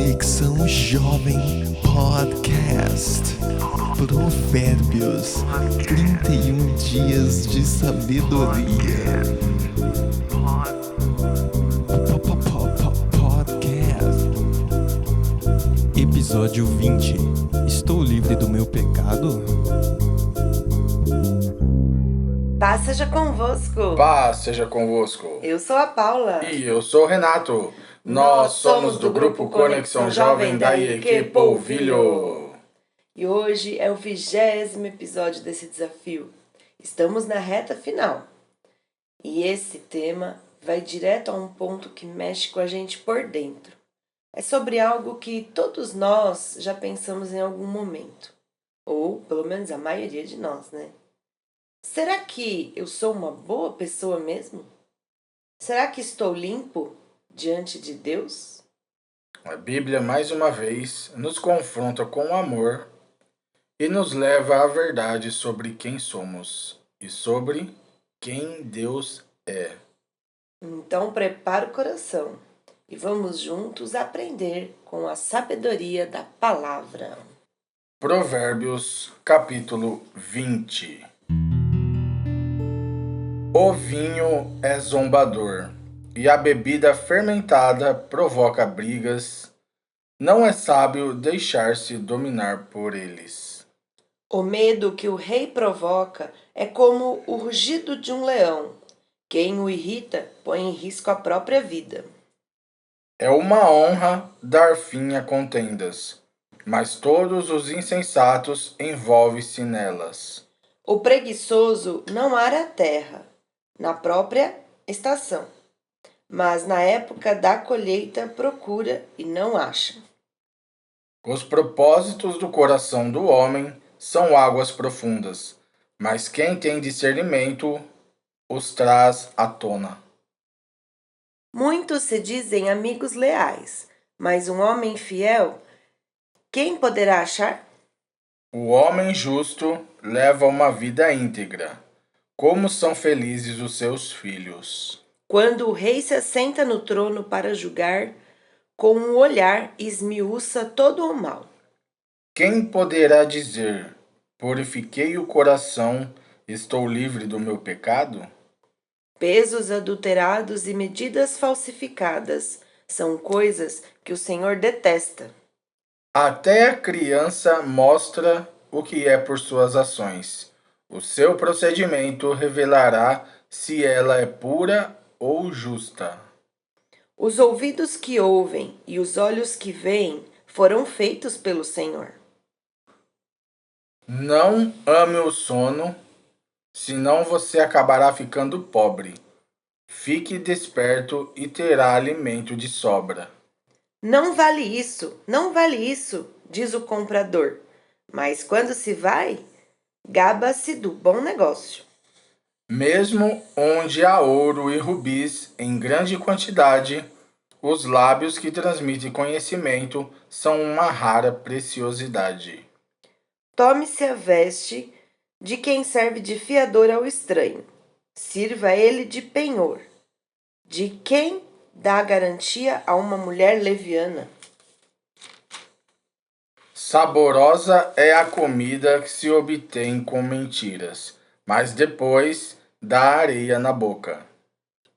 Conexão Jovem Podcast. Provérbios, 31 dias de sabedoria. Podcast. Episódio 20. Estou livre do meu pecado? Paz seja convosco. Paz seja convosco. Eu sou a Paula. E eu sou o Renato. Nós somos do grupo Conexão Jovem da IEQ Polvilho. E hoje é o 20º episódio desse desafio. Estamos na reta final. E esse tema vai direto a um ponto que mexe com a gente por dentro. É sobre algo que todos nós já pensamos em algum momento. Ou, pelo menos, a maioria de nós, né? Será que eu sou uma boa pessoa mesmo? Será que estou limpo diante de Deus? A Bíblia, mais uma vez, nos confronta com amor e nos leva à verdade sobre quem somos e sobre quem Deus é. Então prepara o coração e vamos juntos aprender com a sabedoria da palavra. Provérbios, capítulo 20. O vinho é zombador, e a bebida fermentada provoca brigas. Não é sábio deixar-se dominar por eles. O medo que o rei provoca é como o rugido de um leão. Quem o irrita põe em risco a própria vida. É uma honra dar fim a contendas, mas todos os insensatos envolvem-se nelas. O preguiçoso não ara a terra na própria estação, mas na época da colheita procura e não acha. Os propósitos do coração do homem são águas profundas, mas quem tem discernimento os traz à tona. Muitos se dizem amigos leais, mas um homem fiel, quem poderá achar? O homem justo leva uma vida íntegra. Como são felizes os seus filhos. Quando o rei se assenta no trono para julgar, com um olhar esmiuça todo o mal. Quem poderá dizer, purifiquei o coração, estou livre do meu pecado? Pesos adulterados e medidas falsificadas são coisas que o Senhor detesta. Até a criança mostra o que é por suas ações. O seu procedimento revelará se ela é pura ou justa. Os ouvidos que ouvem e os olhos que veem foram feitos pelo Senhor. Não ame o sono, senão você acabará ficando pobre. Fique desperto e terá alimento de sobra. Não vale isso, diz o comprador. Mas quando se vai, gaba-se do bom negócio. Mesmo onde há ouro e rubis em grande quantidade, os lábios que transmitem conhecimento são uma rara preciosidade. Tome-se a veste de quem serve de fiador ao estranho. Sirva ele de penhor, de quem dá garantia a uma mulher leviana. Saborosa é a comida que se obtém com mentiras, mas depois dá areia na boca.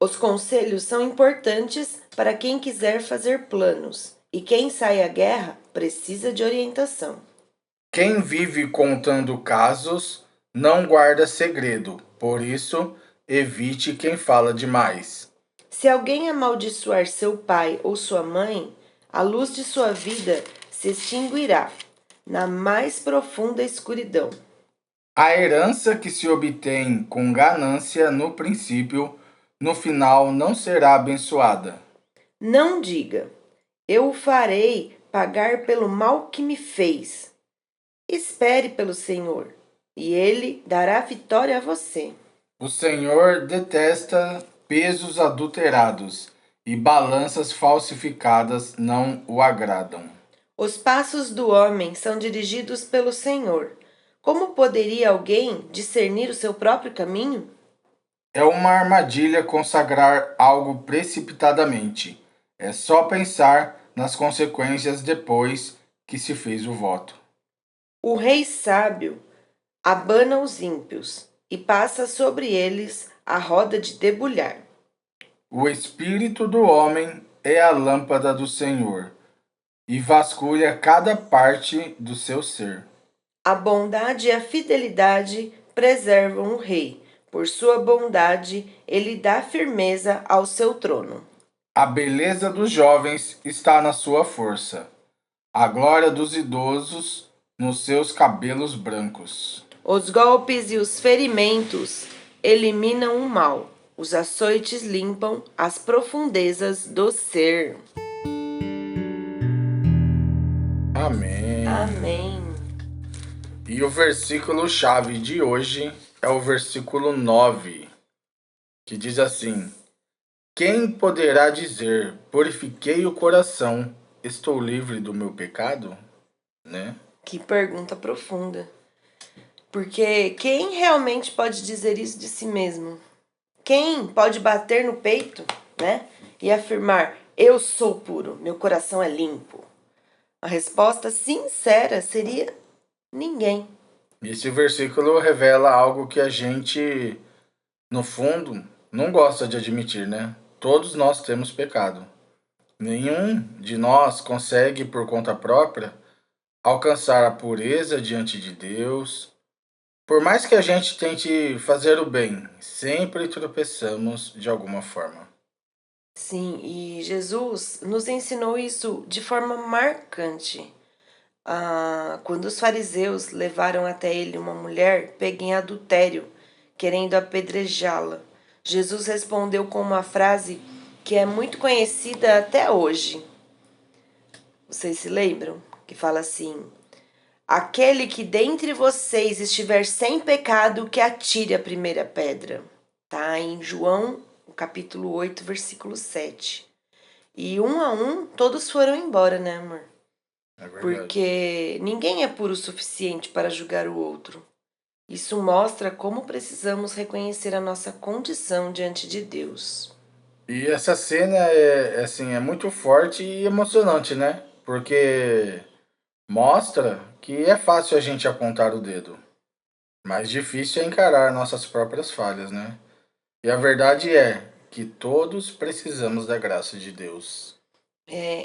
Os conselhos são importantes para quem quiser fazer planos, e quem sai à guerra precisa de orientação. Quem vive contando casos não guarda segredo, por isso evite quem fala demais. Se alguém amaldiçoar seu pai ou sua mãe, a luz de sua vida se extinguirá na mais profunda escuridão. A herança que se obtém com ganância no princípio, no final não será abençoada. Não diga, eu o farei pagar pelo mal que me fez. Espere pelo Senhor, e Ele dará vitória a você. O Senhor detesta pesos adulterados, e balanças falsificadas não o agradam. Os passos do homem são dirigidos pelo Senhor. Como poderia alguém discernir o seu próprio caminho? É uma armadilha consagrar algo precipitadamente. É só pensar nas consequências depois que se fez o voto. O rei sábio abana os ímpios e passa sobre eles a roda de debulhar. O espírito do homem é a lâmpada do Senhor, e vasculha cada parte do seu ser. A bondade e a fidelidade preservam o rei. Por sua bondade, ele dá firmeza ao seu trono. A beleza dos jovens está na sua força, a glória dos idosos nos seus cabelos brancos. Os golpes e os ferimentos eliminam o mal. Os açoites limpam as profundezas do ser. Amém. Amém. E o versículo-chave de hoje é o versículo 9, que diz assim: Quem poderá dizer, purifiquei o coração, estou livre do meu pecado? Né? Que pergunta profunda. Porque quem realmente pode dizer isso de si mesmo? Quem pode bater no peito, né? E afirmar, eu sou puro, meu coração é limpo? A resposta sincera seria ninguém. Esse versículo revela algo que a gente, no fundo, não gosta de admitir, né? Todos nós temos pecado. Nenhum de nós consegue, por conta própria, alcançar a pureza diante de Deus. Por mais que a gente tente fazer o bem, sempre tropeçamos de alguma forma. Sim, e Jesus nos ensinou isso de forma marcante. Quando os fariseus levaram até ele uma mulher pega em adultério, querendo apedrejá-la, Jesus respondeu com uma frase que é muito conhecida até hoje. Vocês se lembram? Que fala assim: aquele que dentre vocês estiver sem pecado, que atire a primeira pedra. Tá em João, capítulo 8, versículo 7. E um a um, todos foram embora, né, amor? É verdade. Porque ninguém é puro o suficiente para julgar o outro. Isso mostra como precisamos reconhecer a nossa condição diante de Deus. E essa cena é muito forte e emocionante, né? Porque mostra que é fácil a gente apontar o dedo, mas difícil é encarar nossas próprias falhas, né? E a verdade é que todos precisamos da graça de Deus.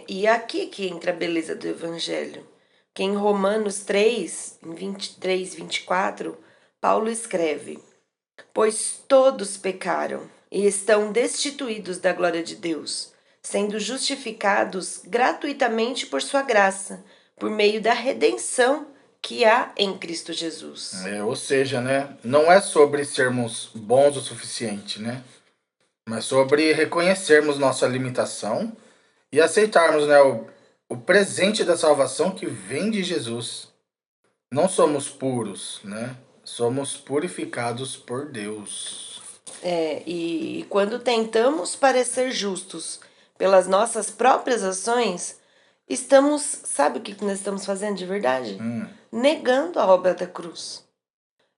E aqui que entra a beleza do Evangelho. Que em Romanos 3, em 23, 24, Paulo escreve: Pois todos pecaram e estão destituídos da glória de Deus, sendo justificados gratuitamente por sua graça, por meio da redenção que há em Cristo Jesus. Ou seja, né? Não é sobre sermos bons o suficiente, né? Mas sobre reconhecermos nossa limitação e aceitarmos, né, o presente da salvação que vem de Jesus. Não somos puros, né? Somos purificados por Deus. E quando tentamos parecer justos pelas nossas próprias ações, sabe o que nós estamos fazendo de verdade? Negando a obra da cruz.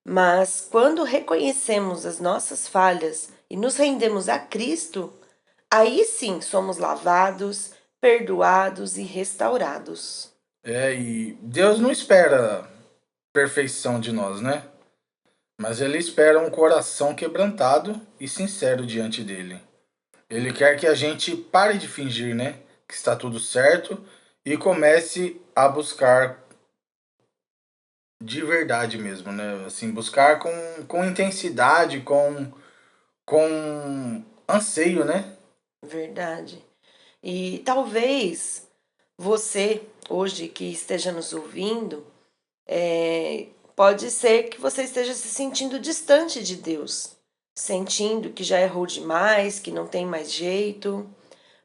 Mas quando reconhecemos as nossas falhas e nos rendemos a Cristo, aí sim somos lavados, perdoados e restaurados. E Deus não espera perfeição de nós, né? Mas Ele espera um coração quebrantado e sincero diante dele. Ele quer que a gente pare de fingir, né? Que está tudo certo e comece a buscar de verdade mesmo, né? Assim, buscar com intensidade, com anseio, né? Verdade. E talvez você, hoje que esteja nos ouvindo, pode ser que você esteja se sentindo distante de Deus, sentindo que já errou demais, que não tem mais jeito.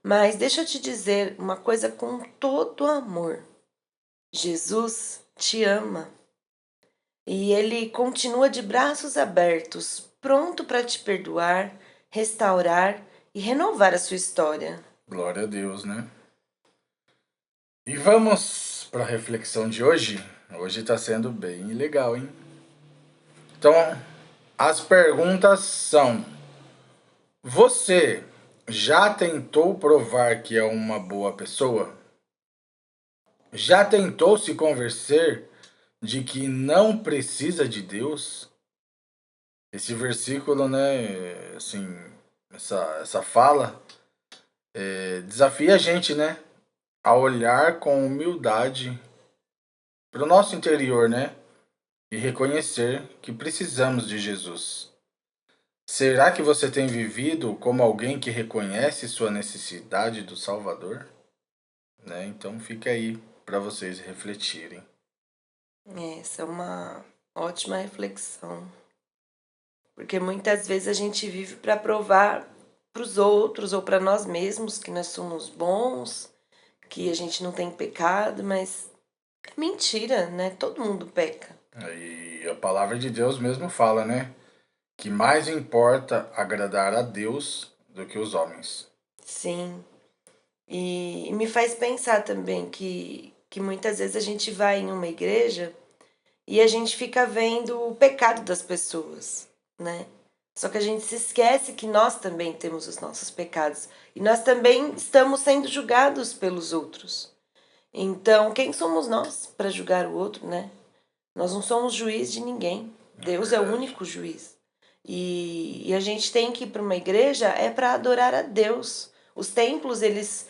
Mas deixa eu te dizer uma coisa com todo amor. Jesus te ama. E Ele continua de braços abertos, pronto para te perdoar, restaurar e renovar a sua história. Glória a Deus, né? E vamos para a reflexão de hoje? Hoje está sendo bem legal, hein? Então, as perguntas são: você já tentou provar que é uma boa pessoa? Já tentou se convencer de que não precisa de Deus? Esse versículo, né, assim, essa fala, desafia a gente, né, a olhar com humildade para o nosso interior, né, e reconhecer que precisamos de Jesus. Será que você tem vivido como alguém que reconhece sua necessidade do Salvador? Né? Então fica aí para vocês refletirem. Essa é uma ótima reflexão. Porque muitas vezes a gente vive para provar para os outros ou para nós mesmos que nós somos bons, que a gente não tem pecado, mas é mentira, né? Todo mundo peca. E a palavra de Deus mesmo fala, né? Que mais importa agradar a Deus do que os homens. Sim. E me faz pensar também que muitas vezes a gente vai em uma igreja e a gente fica vendo o pecado das pessoas, né? Só que a gente se esquece que nós também temos os nossos pecados e nós também estamos sendo julgados pelos outros. Então, quem somos nós para julgar o outro, né? Nós não somos juiz de ninguém. Deus é o único juiz. E a gente tem que ir para uma igreja para adorar a Deus. Os templos, eles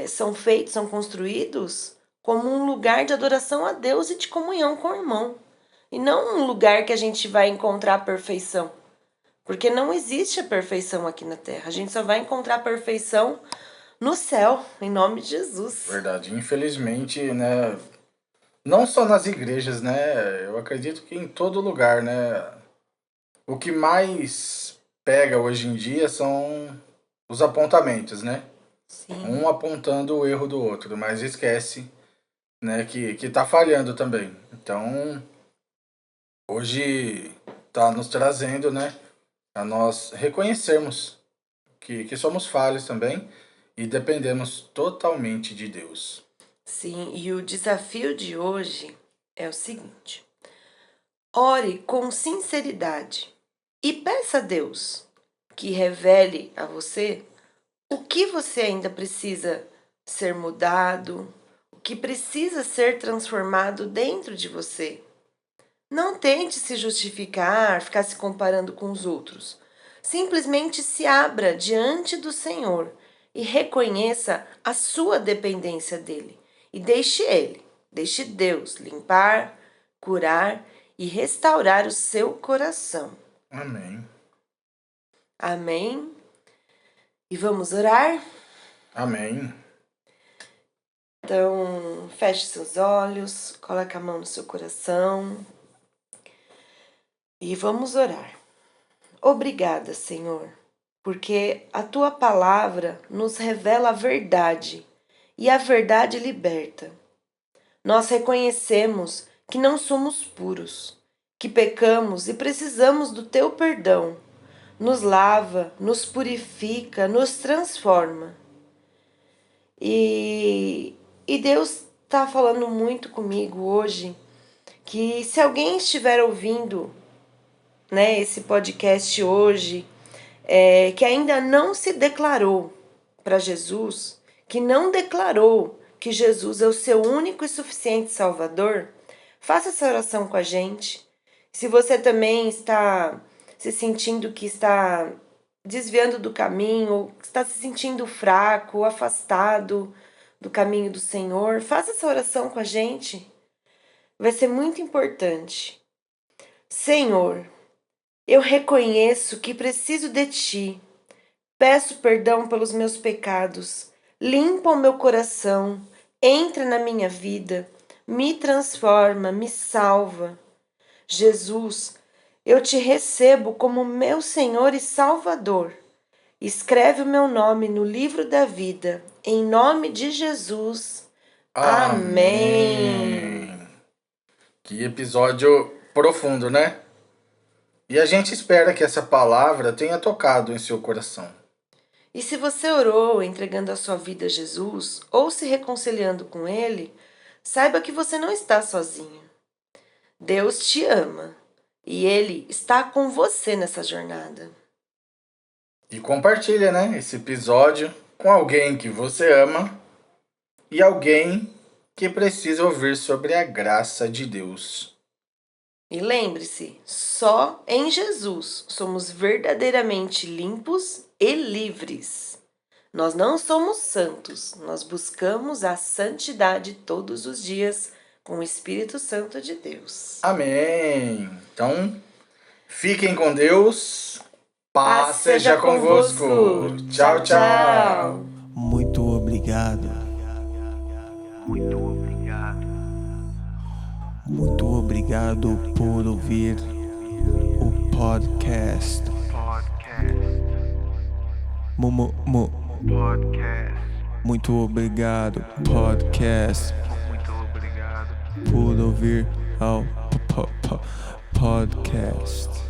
são feitos, são construídos como um lugar de adoração a Deus e de comunhão com o irmão. E não um lugar que a gente vai encontrar a perfeição. Porque não existe a perfeição aqui na Terra. A gente só vai encontrar a perfeição no céu, em nome de Jesus. Verdade. Infelizmente, né? Não só nas igrejas, né? Eu acredito que em todo lugar, né? O que mais pega hoje em dia são os apontamentos, né? Sim. Um apontando o erro do outro, mas esquece, né, que tá falhando também. Então, hoje tá nos trazendo, né, a nós reconhecermos que somos falhos também e dependemos totalmente de Deus. Sim, e o desafio de hoje é o seguinte: ore com sinceridade e peça a Deus que revele a você o que você ainda precisa ser mudado, o que precisa ser transformado dentro de você. Não tente se justificar, ficar se comparando com os outros. Simplesmente se abra diante do Senhor e reconheça a sua dependência dele. E deixe Deus limpar, curar e restaurar o seu coração. Amém. Amém? E vamos orar? Amém. Então, feche seus olhos, coloque a mão no seu coração e vamos orar. Obrigada, Senhor, porque a tua palavra nos revela a verdade e a verdade liberta. Nós reconhecemos que não somos puros, que pecamos e precisamos do teu perdão. Nos lava, nos purifica, nos transforma. E Deus está falando muito comigo hoje que se alguém estiver ouvindo, né, esse podcast hoje, que ainda não se declarou para Jesus, que não declarou que Jesus é o seu único e suficiente Salvador, faça essa oração com a gente. Se você também está se sentindo que está desviando do caminho, ou está se sentindo fraco, afastado do caminho do Senhor, faça essa oração com a gente. Vai ser muito importante. Senhor, eu reconheço que preciso de Ti. Peço perdão pelos meus pecados. Limpa o meu coração. Entra na minha vida. Me transforma, me salva. Jesus, eu Te recebo como meu Senhor e Salvador. Escreve o meu nome no livro da vida. Em nome de Jesus. Amém. Que episódio profundo, né? E a gente espera que essa palavra tenha tocado em seu coração. E se você orou entregando a sua vida a Jesus ou se reconciliando com Ele, saiba que você não está sozinho. Deus te ama e Ele está com você nessa jornada. E compartilha, né, esse episódio com alguém que você ama e alguém que precisa ouvir sobre a graça de Deus. E lembre-se, só em Jesus somos verdadeiramente limpos e livres. Nós não somos santos, nós buscamos a santidade todos os dias com o Espírito Santo de Deus. Amém. Então, fiquem com Deus. Paz seja convosco. Tchau, tchau. Muito obrigado. Muito obrigado por ouvir o podcast. Muito obrigado, podcast. Por ouvir ao podcast.